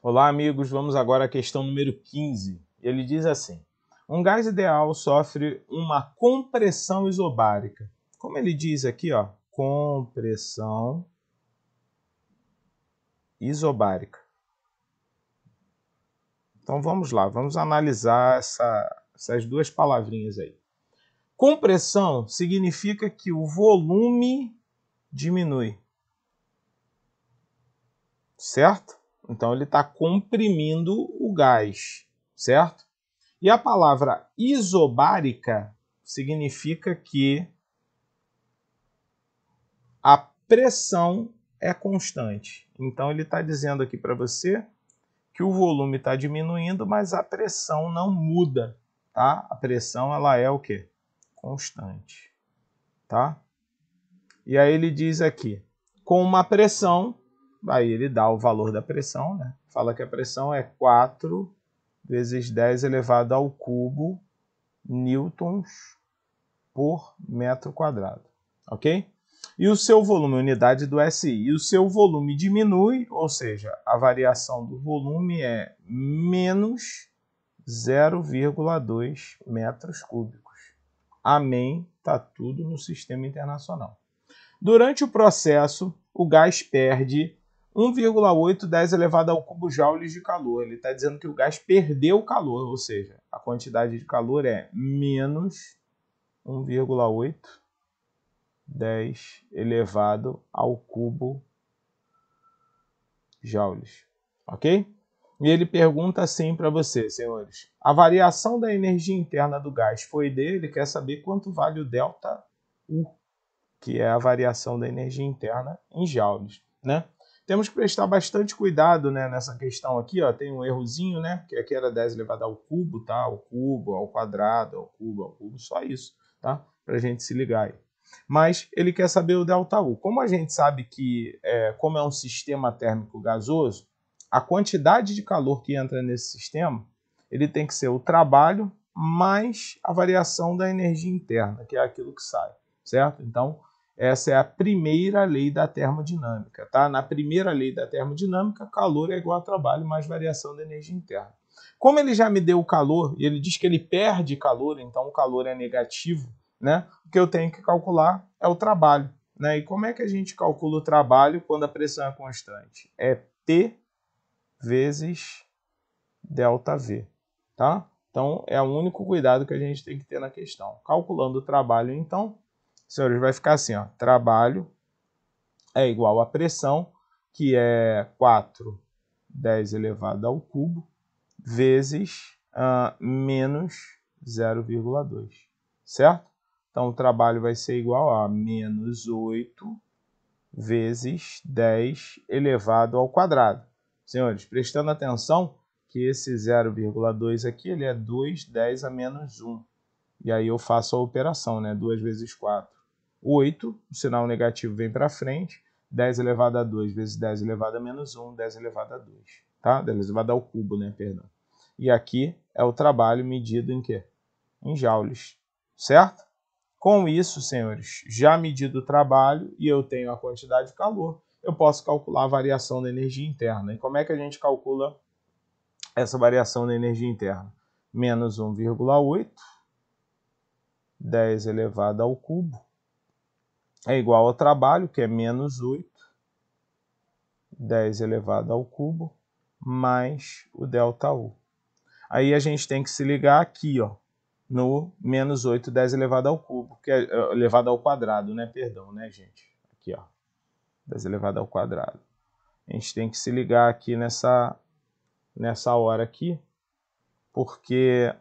Olá, amigos. Vamos agora à questão número 15. Ele diz assim: um gás ideal sofre uma compressão isobárica. Como ele diz aqui, ó, compressão isobárica. Então vamos lá, vamos analisar essas duas palavrinhas aí. Compressão significa que o volume diminui, certo? Então ele está comprimindo o gás, certo? E a palavra isobárica significa que a pressão é constante. Então ele está dizendo aqui para você que o volume está diminuindo, mas a pressão não muda, tá? A pressão ela é o quê? Constante, tá? E aí ele diz aqui, com uma pressão, aí ele dá o valor da pressão, né? Fala que a pressão é 4 vezes 10 elevado ao cubo newtons por metro quadrado, ok? E o seu volume, unidade do SI, e o seu volume diminui, ou seja, a variação do volume é menos 0,2 metros cúbicos. Amém, está tudo no sistema internacional. Durante o processo, o gás perde 1,8 10 elevado ao cubo joules de calor. Ele está dizendo que o gás perdeu calor, ou seja, a quantidade de calor é menos 1,8 10 elevado ao cubo joules, ok? E ele pergunta assim para você, senhores, a variação da energia interna do gás foi dele, quer saber quanto vale o delta U, que é a variação da energia interna em joules, né? Temos que prestar bastante cuidado, né, nessa questão aqui, ó, tem um errozinho, né, que aqui era 10 elevado ao cubo, tá? Ao cubo, ao quadrado, ao cubo, só isso, tá? Para a gente se ligar aí. Mas ele quer saber o ΔU. Como a gente sabe que, como é um sistema térmico gasoso, a quantidade de calor que entra nesse sistema, ele tem que ser o trabalho mais a variação da energia interna, que é aquilo que sai, certo? Então, essa é a primeira lei da termodinâmica, tá? Na primeira lei da termodinâmica, calor é igual a trabalho mais variação da energia interna. Como ele já me deu o calor, e ele diz que ele perde calor, então o calor é negativo, né? O que eu tenho que calcular é o trabalho, né? E como é que a gente calcula o trabalho quando a pressão é constante? É P vezes ΔV, tá? Então, é o único cuidado que a gente tem que ter na questão. Calculando o trabalho, então, senhores, vai ficar assim, ó, trabalho é igual a pressão, que é 4 10 elevado ao cubo, vezes menos 0,2, certo? Então, o trabalho vai ser igual a menos 8 vezes 10 elevado ao quadrado. Senhores, prestando atenção que esse 0,2 aqui ele é 2, 10 a menos 1. E aí eu faço a operação, né? 2 vezes 4, 8. O sinal negativo vem para frente. 10 elevado a 2 vezes 10 elevado a menos 1, 10 elevado a 2. Tá? 10 elevado ao cubo, né? Perdão. E aqui é o trabalho medido em quê? Em joules, certo? Com isso, senhores, já medido o trabalho e eu tenho a quantidade de calor, eu posso calcular a variação da energia interna. E como é que a gente calcula essa variação da energia interna? Menos 1,8, 10 elevado ao cubo, é igual ao trabalho, que é menos 8, 10 elevado ao cubo, mais o ΔU. Aí a gente tem que se ligar aqui, ó, no menos 8, 10 elevado ao cubo, que é elevado ao quadrado, né? Perdão, né, gente? Aqui, ó, 10 elevado ao quadrado. A gente tem que se ligar aqui nessa hora aqui, porque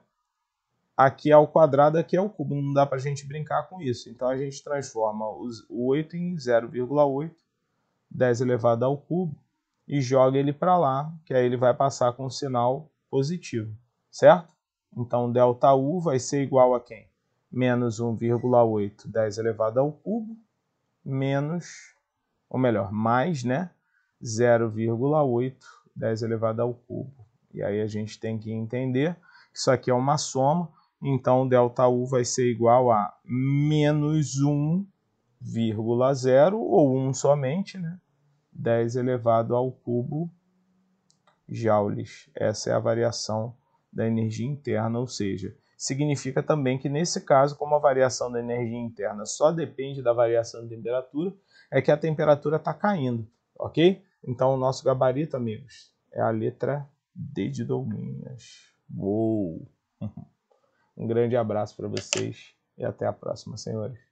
aqui é ao quadrado, aqui é ao cubo, não dá para a gente brincar com isso. Então a gente transforma o 8 em 0,8, 10 elevado ao cubo, e joga ele para lá, que aí ele vai passar com um sinal positivo, certo? Então, ΔU vai ser igual a quem? Menos 1,8, 10 elevado ao cubo, menos, ou melhor, mais, né? 0,8, 10 elevado ao cubo. E aí a gente tem que entender que isso aqui é uma soma, então ΔU vai ser igual a menos 1,0, ou 1 somente, né? 10 elevado ao cubo joules. Essa é a variação da energia interna, ou seja, significa também que nesse caso, como a variação da energia interna só depende da variação de temperatura, é que a temperatura está caindo, ok? Então o nosso gabarito, amigos, é a letra D de Douglinhas. Uou! Um grande abraço para vocês e até a próxima, senhores.